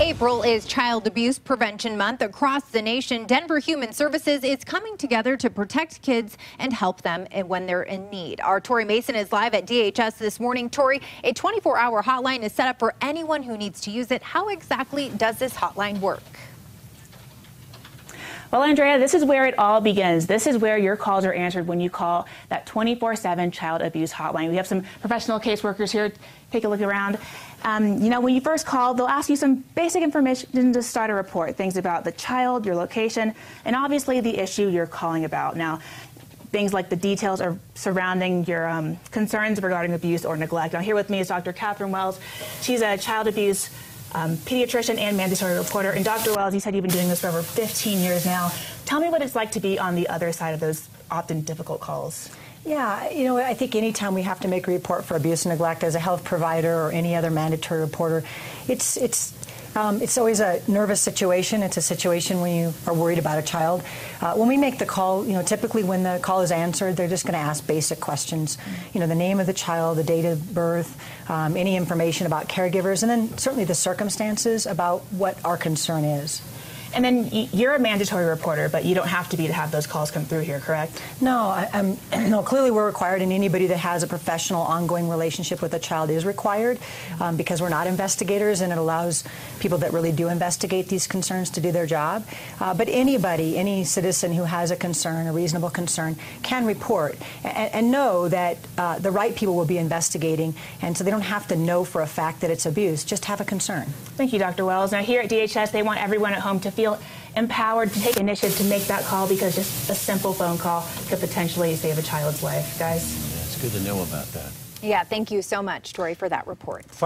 April is Child Abuse Prevention Month. Across the nation, Denver Human Services is coming together to protect kids and help them when they're in need. Our Tori Mason is live at DHS this morning. Tori, a 24-hour hotline is set up for anyone who needs to use it. How exactly does this hotline work? Well, Andrea, this is where it all begins. This is where your calls are answered when you call that 24/7 child abuse hotline. We have some professional caseworkers here. Take a look around. When you first call, they'll ask you some basic information to start a report, things about the child, your location, and obviously the issue you're calling about. Now, things like the details are surrounding your concerns regarding abuse or neglect. Now, here with me is Dr. Catherine Wells. She's a child abuse pediatrician and mandatory reporter. And Dr. Wells, you said you've been doing this for over 15 years now. Tell me what it's like to be on the other side of those often difficult calls. Yeah, I think anytime we have to make a report for abuse and neglect as a health provider or any other mandatory reporter, it's always a nervous situation. It's a situation when you are worried about a child. When we make the call, typically when the call is answered, they're just going to ask basic questions. The name of the child, the date of birth, any information about caregivers, and then certainly the circumstances about what our concern is. And then you're a mandatory reporter, but you don't have to be to have those calls come through here, correct? No, no. Clearly, we're required, and anybody that has a professional, ongoing relationship with a child is required because we're not investigators, and it allows people that really do investigate these concerns to do their job. But anybody, any citizen who has a concern, a reasonable concern, can report and know that the right people will be investigating, and so they don't have to know for a fact that it's abuse. Just have a concern. Thank you, Dr. Wells. Now, here at DHS, they want everyone at home to feel empowered to take initiative to make that call, because just a simple phone call could potentially save a child's life. Guys? Yeah, it's good to know about that. Yeah, thank you so much, Tori, for that report.